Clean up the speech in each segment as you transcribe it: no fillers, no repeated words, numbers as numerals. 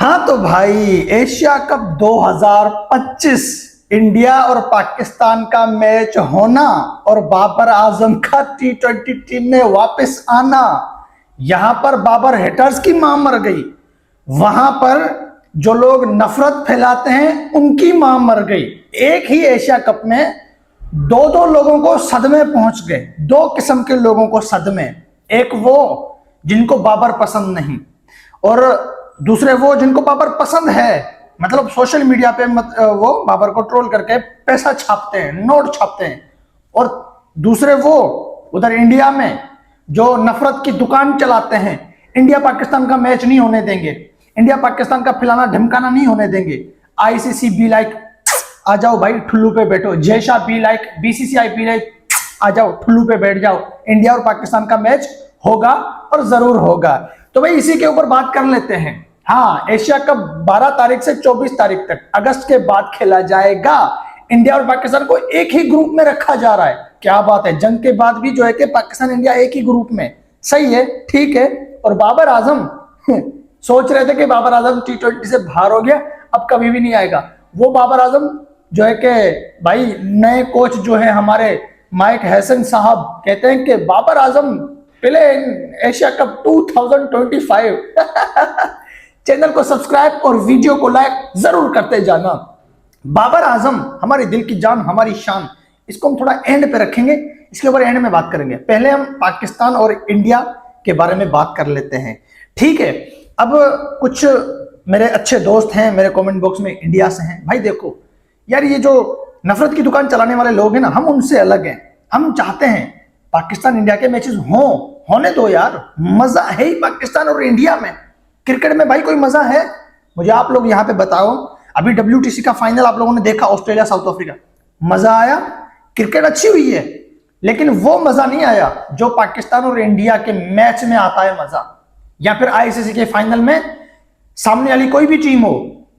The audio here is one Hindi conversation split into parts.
हाँ तो भाई, एशिया कप 2025 इंडिया और पाकिस्तान का मैच होना और बाबर आजम का T20 टीम में वापस आना। यहां पर बाबर हेटर्स की मां मर गई, वहां पर जो लोग नफरत फैलाते हैं उनकी मां मर गई। एक ही एशिया कप में दो दो लोगों को सदमे पहुंच गए, दो किस्म के लोगों को सदमे। एक वो जिनको बाबर पसंद नहीं, और दूसरे वो जिनको बाबर पसंद है। मतलब सोशल मीडिया पे वो बाबर को ट्रोल करके पैसा छापते हैं, नोट छापते हैं। और दूसरे वो उधर इंडिया में जो नफरत की दुकान चलाते हैं। इंडिया पाकिस्तान का मैच नहीं होने देंगे, इंडिया पाकिस्तान का फिलाना ढिमकाना नहीं होने देंगे। आईसीसी बी लाइक, आ जाओ भाई ठुल्लू पे बैठो। Jay Shah be like, BCCI be like, आ जाओ ठुल्लू पे बैठ जाओ। इंडिया और पाकिस्तान का मैच होगा और जरूर होगा। तो भाई इसी के ऊपर बात कर लेते हैं। हाँ, एशिया कप 12 तारीख से 24 तारीख तक अगस्त के बाद खेला जाएगा। इंडिया और पाकिस्तान को एक ही ग्रुप में रखा जा रहा है। क्या बात है, जंग के बाद भी जो है कि पाकिस्तान इंडिया एक ही ग्रुप में। सही है, ठीक है। और बाबर आजम सोच रहे थे कि बाबर आजम T20 से बाहर हो गया, अब कभी भी नहीं आएगा। वो बाबर आजम जो है कि भाई नए कोच जो है हमारे माइक हैसन साहब कहते हैं कि बाबर आजम पहले एशिया कप 2025। चैनल को सब्सक्राइब और वीडियो को लाइक जरूर करते जाना। बाबर आजम हमारे दिल की जान, हमारी शान। इसको हम थोड़ा एंड पे रखेंगे, इसके ऊपर एंड में बात करेंगे। पहले हम पाकिस्तान और इंडिया के बारे में बात कर लेते हैं, ठीक है। अब कुछ मेरे अच्छे दोस्त हैं मेरे कमेंट बॉक्स में इंडिया से हैं। भाई देखो यार, ये जो नफरत की दुकान चलाने वाले लोग हैं ना, हम उनसे अलग हैं। हम चाहते हैं पाकिस्तान इंडिया के मैचेस होने दो यार। मजा है ही पाकिस्तान और इंडिया में। क्रिकेट में भाई कोई मजा है? मुझे आप लोग यहाँ पे बताओ। अभी WTC का फाइनल आप लोगों ने देखा, ऑस्ट्रेलिया साउथ अफ्रीका, मजा आया? क्रिकेट अच्छी हुई है, लेकिन वो मजा नहीं आया जो पाकिस्तान और इंडिया के मैच में आता है मजा। या फिर ICC के फाइनल में सामने वाली कोई भी टीम हो,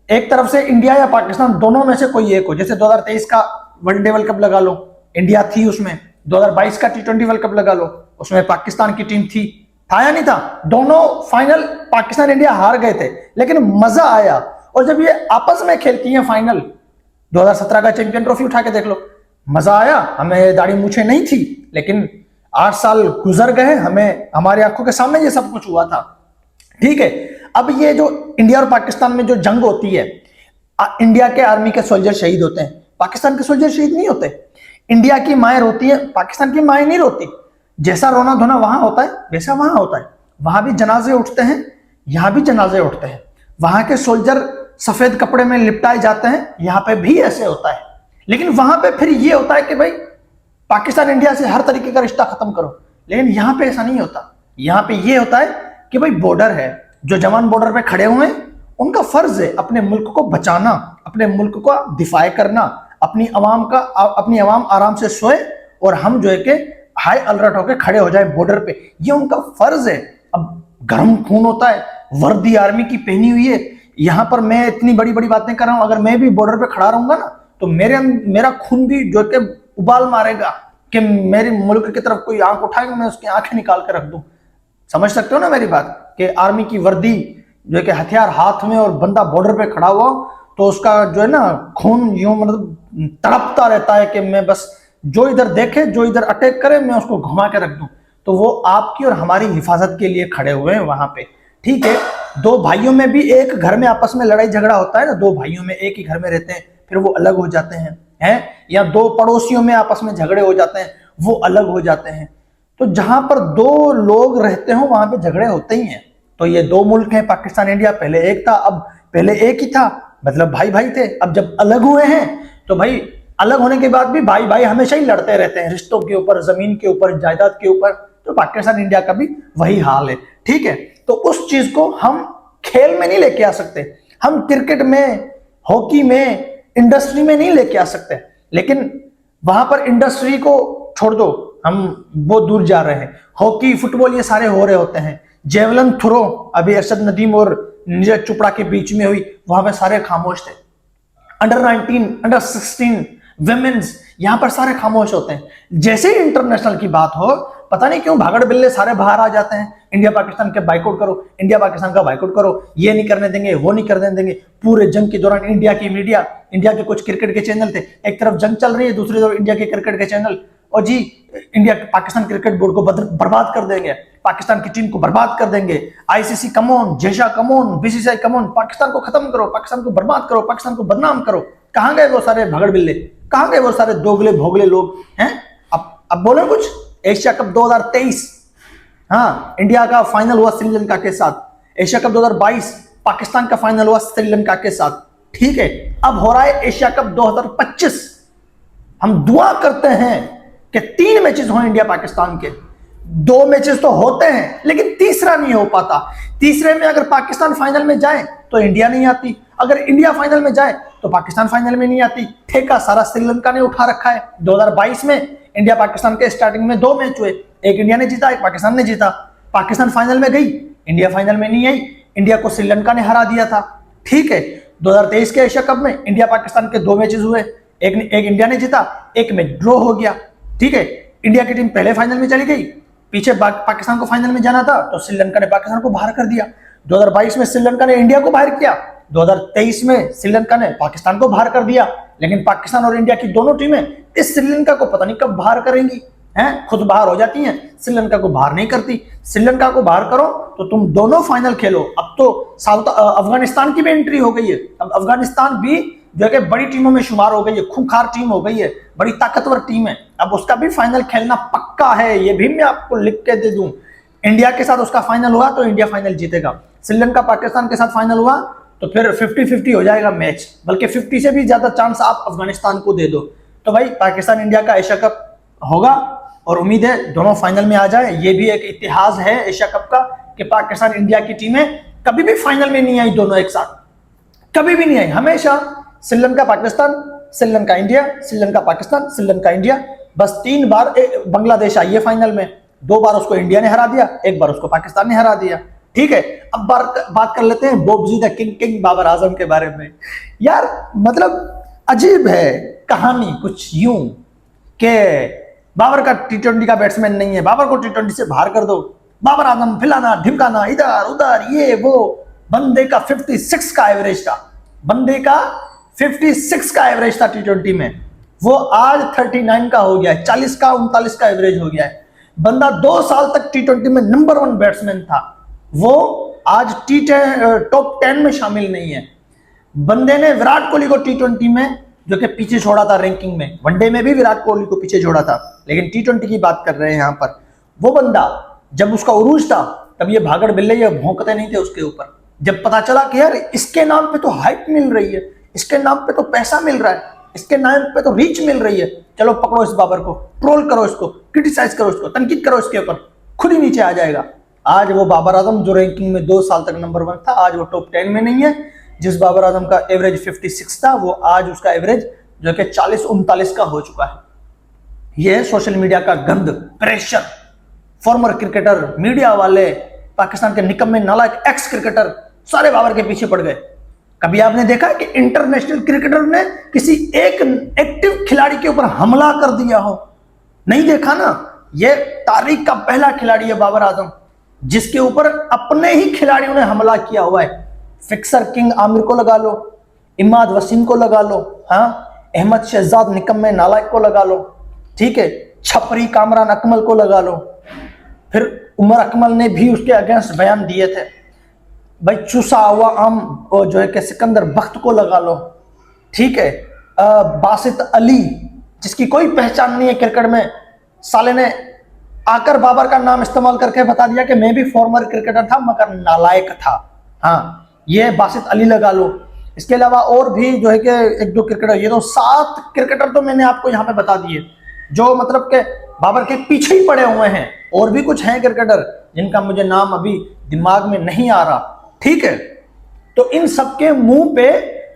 एक तरफ से इंडिया या पाकिस्तान, दोनों में से कोई एक हो। जैसे 2023 का वनडे वर्ल्ड कप लगा लो, इंडिया थी उसमें। 2022 का T20 वर्ल्ड कप लगा लो, उसमें पाकिस्तान की टीम थी। था या नहीं था? दोनों फाइनल पाकिस्तान इंडिया हार गए थे, लेकिन मजा आया। और जब ये आपस में खेलती हैं फाइनल, 2017 का चैंपियन ट्रॉफी उठा के देख लो, मजा आया। हमें दाढ़ी मूछें नहीं थी, लेकिन 8 साल गुजर गए, हमें हमारी आंखों के सामने ये सब कुछ हुआ था, ठीक है। अब ये जो इंडिया और पाकिस्तान में जो जंग होती है, इंडिया के आर्मी के सोल्जर शहीद होते हैं, पाकिस्तान के सोल्जर शहीद नहीं होते। इंडिया की माएँ रोती है, पाकिस्तान की माएँ नहीं रोती। जैसा रोना धोना वहां होता है वैसा वहां होता है। वहां भी जनाजे उठते हैं, यहां भी जनाजे उठते हैं। वहां के सोल्जर सफेद कपड़े में लिपटाए जाते हैं, यहां पे भी ऐसे होता है। लेकिन वहां पे फिर ये होता है कि भाई पाकिस्तान इंडिया से हर तरीके का रिश्ता खत्म करो, लेकिन यहां पे ऐसा नहीं होता। यहां पे ये होता है कि भाई बॉर्डर है, जो जवान बॉर्डर पे खड़े हुए हैं उनका फर्ज है अपने मुल्क को बचाना, अपने मुल्क को दिफाए करना, अपनी अवाम आराम से सोए और हम जो है कि हाई अलर्ट होकर खड़े हो जाए बॉर्डर पे। ये उनका फर्ज है। अब गर्म खून होता है, वर्दी आर्मी की पहनी हुई है। यहां पर मैं इतनी बड़ी बड़ी बातें कर रहा हूं, अगर मैं भी बॉर्डर पे खड़ा रहूंगा ना, तो मेरा खून भी जो कि उबाल मारेगा कि मेरे मुल्क की तरफ कोई आंख उठाएगा, मैं उसकी आंखें निकाल कर रख दूं। समझ सकते हो ना मेरी बात? कि आर्मी की वर्दी जो है कि हथियार हाथ में और बंदा बॉर्डर पे खड़ा हुआ, तो उसका जो है ना खून यूं मतलब तड़पता रहता है कि मैं बस जो इधर देखे, जो इधर अटैक करे, मैं उसको घुमा के रख दूं। तो वो आपकी और हमारी हिफाजत के लिए खड़े हुए हैं वहां पे, ठीक है। दो भाइयों में भी एक घर में आपस में लड़ाई झगड़ा होता है ना, दो भाइयों में एक ही घर में रहते हैं, फिर वो अलग हो जाते हैं, या दो पड़ोसियों में आपस में झगड़े हो जाते हैं, वो अलग हो जाते हैं। तो जहां पर दो लोग रहते हो वहां पे झगड़े होते ही हैं। तो ये दो मुल्क हैं, पाकिस्तान इंडिया। पहले एक था, अब पहले एक ही था, मतलब भाई भाई थे। अब जब अलग हुए हैं तो भाई अलग होने के बाद भी भाई भाई हमेशा ही लड़ते रहते हैं, रिश्तों के ऊपर, जमीन के ऊपर, जायदाद के ऊपर। तो पाकिस्तान इंडिया का भी वही हाल है, ठीक है। तो उस चीज को हम खेल में नहीं लेके आ सकते, हम क्रिकेट में, हॉकी में, इंडस्ट्री में नहीं लेके आ सकते। लेकिन वहां पर इंडस्ट्री को छोड़ दो, हम बहुत दूर जा रहे हैं। हॉकी, फुटबॉल ये सारे हो रहे होते हैं। जेवलिन थ्रो अभी अरशद नदीम और नीरज चोपड़ा के बीच में हुई, वहां पे सारे खामोश थे। अंडर 19, अंडर 16 विमेन्स, यहां पर सारे खामोश होते हैं। जैसे ही इंटरनेशनल की बात हो, पता नहीं क्यों भागड़ बिल्ले सारे बाहर आ जाते हैं, इंडिया पाकिस्तान के बाइकआउट करो, इंडिया पाकिस्तान का बाइकआउट करो, ये नहीं करने देंगे, वो नहीं करने देंगे। पूरे जंग के दौरान इंडिया की मीडिया, इंडिया के कुछ क्रिकेट के चैनल थे, एक तरफ जंग चल रही है, दूसरी तरफ इंडिया के क्रिकेट के चैनल, और जी इंडिया पाकिस्तान क्रिकेट बोर्ड को बर्बाद कर देंगे, पाकिस्तान की टीम को बर्बाद कर देंगे, ICC come on, जेशा come on, BCCI come on, Pakistan को खत्म करो, पाकिस्तान को बर्बाद करो, पाकिस्तान को बदनाम करो। कहां गए वो सारे भगड़ बिल्ले, कहां गए वो सारे दोगले भोगले लोग हैं? अब बोले कुछ। एशिया कप 2023, हाँ, इंडिया का फाइनल हुआ श्रीलंका के साथ। एशिया कप 2022 पाकिस्तान का फाइनल हुआ श्रीलंका के साथ। ठीक है, अब हो रहा है एशिया कप 2025। हम दुआ करते हैं कि 3 मैचेस हो इंडिया पाकिस्तान के। 2 मैचेस तो होते हैं लेकिन तीसरा नहीं हो पाता। तीसरे में अगर पाकिस्तान फाइनल में जाए तो इंडिया नहीं आती, अगर इंडिया फाइनल में जाए तो पाकिस्तान फाइनल में नहीं आती। ठेका सारा श्रीलंका ने उठा रखा है। 2022 में इंडिया पाकिस्तान के स्टार्टिंग में 2 मैच हुए, एक इंडिया ने जीता, एक पाकिस्तान ने जीता। पाकिस्तान फाइनल में गई, इंडिया फाइनल में नहीं आई, इंडिया को श्रीलंका ने हरा दिया था। ठीक है, 2023 के एशिया कप में इंडिया पाकिस्तान के 2 मैचेस हुए, एक इंडिया ने जीता, एक मैच ड्रॉ हो गया। ठीक है, इंडिया की टीम पहले फाइनल में चली गई, पीछे पाकिस्तान को फाइनल में जाना था तो श्रीलंका ने पाकिस्तान को बाहर कर दिया। 2022 में श्रीलंका ने इंडिया को बाहर किया, 2023 में श्रीलंका ने पाकिस्तान को बाहर कर दिया। लेकिन पाकिस्तान और इंडिया की दोनों टीमें इस श्रीलंका को पता नहीं कब बाहर करेंगी, हैं? खुद बाहर हो जाती हैं, श्रीलंका को बाहर नहीं करती। श्रीलंका को बाहर करो तो तुम दोनों फाइनल खेलो। अब तो अफगानिस्तान की भी एंट्री हो गई है। अब अफगानिस्तान भी जो है बड़ी टीमों में शुमार हो गई है, खूंखार टीम हो गई है, बड़ी ताकतवर टीम है। अब उसका भी फाइनल खेलना पक्का है, ये भी मैं आपको लिख के दे दूं। इंडिया के साथ उसका फाइनल हुआ तो इंडिया फाइनल जीतेगा, श्रीलंका पाकिस्तान के साथ फाइनल हुआ तो फिर 50-50 हो जाएगा मैच, बल्कि 50 से भी ज्यादा चांस आप अफगानिस्तान को दे दो। तो भाई पाकिस्तान इंडिया का एशिया कप होगा और उम्मीद है दोनों फाइनल में आ जाए। ये भी एक इतिहास है एशिया कप का कि पाकिस्तान इंडिया की टीमें कभी भी फाइनल में नहीं आई, दोनों एक साथ कभी भी नहीं आई। हमेशा श्रीलंका पाकिस्तान, श्रीलंका इंडिया, श्रीलंका पाकिस्तान, श्रीलंका इंडिया, बस 3 बार बांग्लादेश आई है फाइनल में। 2 बार उसको इंडिया ने हरा दिया, 1 बार उसको पाकिस्तान ने हरा दिया। ठीक है, अब बात कर लेते हैं बोबजी द किंग बाबर आजम के बारे में। यार मतलब अजीब है कहानी कुछ यूं कि बाबर का T20 का बैट्समैन नहीं है, बाबर को T20 से बाहर कर दो, बाबर आजम फिलाना ढिमकाना, इधर उधर ये वो। बंदे का 56 का एवरेज था, बंदे का 56 का एवरेज था T20 में, वो आज 39 का हो गया है, 40 का 39 का एवरेज हो गया है। बंदा 2 साल तक T20 में नंबर 1 बैट्समैन था, वो आज टॉप 10 में शामिल नहीं है। बंदे ने विराट कोहली को T20 में जो कि पीछे छोड़ा था रैंकिंग में, वनडे में भी विराट कोहली को पीछे छोड़ा था, लेकिन T20 की बात कर रहे हैं यहां पर। वो बंदा जब उसका उरूज था तब ये भागड़ बिल्ले ये भौंकते नहीं थे उसके ऊपर। जब पता चला कि यार इसके नाम पे तो हाइप मिल रही है, इसके नाम पे तो पैसा मिल रहा है, इसके नाम पे तो रीच मिल रही है, चलो पकड़ो इस बाबर को, ट्रोल करो इसको, क्रिटिसाइज करो इसको, तनकीद करो इसके ऊपर, खुद ही नीचे आ जाएगा। आज वो बाबर आजम जो रैंकिंग में 2 साल तक नंबर 1 था, आज वो टॉप 10 में नहीं है। जिस बाबर आजम का एवरेज 56 था, वो आज उसका एवरेज जो कि 40-39 का हो चुका है। यह है सोशल मीडिया का गंद, प्रेशर। फॉर्मर क्रिकेटर, मीडिया वाले, पाकिस्तान के निकम्मे नालायक एक्स क्रिकेटर सारे बाबर के पीछे पड़ गए। कभी आपने देखा कि इंटरनेशनल क्रिकेटर ने किसी एक एक्टिव खिलाड़ी के ऊपर हमला कर दिया हो? नहीं देखा ना। यह तारीख का पहला खिलाड़ी है बाबर आजम जिसके ऊपर अपने ही खिलाड़ियों ने हमला किया हुआ है। फिक्सर किंग आमिर को लगा लो, इमाद वसीम को लगा लो, हाँ, अहमद शहजाद निकम्मे नालायक को लगा लो, ठीक है, छपरी कामरान अकमल को लगा लो, फिर उमर अकमल ने भी उसके अगेंस्ट बयान दिए थे। भाई चूसा हुआ आम जो है कि सिकंदर बख्त को लगा लो, ठीक है, बासित अली जिसकी कोई पहचान नहीं है क्रिकेट में, साले ने आकर बाबर का नाम इस्तेमाल करके बता दिया कि मैं भी फॉर्मर क्रिकेटर था मगर नालायक था। हाँ, ये बासित अली लगा लो। इसके अलावा और भी जो है कि 1-2 क्रिकेटर, ये तो 7 क्रिकेटर तो मैंने आपको यहाँ पे बता दिए जो मतलब के बाबर के पीछे ही पड़े हुए हैं। और भी कुछ हैं क्रिकेटर जिनका मुझे नाम अभी दिमाग में नहीं आ रहा, ठीक है। तो इन सबके मुंह पे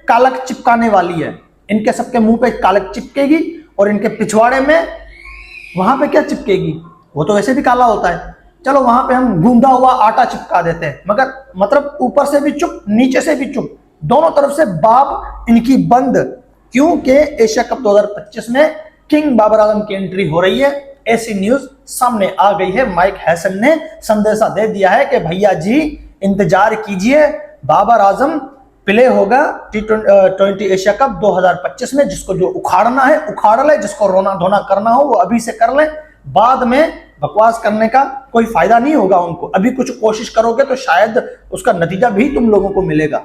कालक चिपकाने वाली है, इनके सबके मुंह पे कालक चिपकेगी और इनके पिछवाड़े में वहां पे क्या चिपकेगी, वो तो वैसे भी काला होता है, चलो वहां पे हम गूंदा हुआ आटा चिपका देते हैं, मगर मतलब ऊपर से भी चुप नीचे से भी चुप, दोनों तरफ से बाब इनकी बंद। क्योंकि एशिया कप 2025 में किंग बाबर आजम की एंट्री हो रही है ऐसी न्यूज सामने आ गई है। माइक हैसन ने संदेशा दे दिया है कि भैया जी इंतजार कीजिए, बाबर आजम प्ले होगा T20 एशिया कप 2025 में। जिसको जो उखाड़ना है उखाड़ ले, जिसको रोना धोना करना हो वो अभी से कर ले। बाद में बकवास करने का कोई फायदा नहीं होगा उनको। अभी कुछ कोशिश करोगे तो शायद उसका नतीजा भी तुम लोगों को मिलेगा।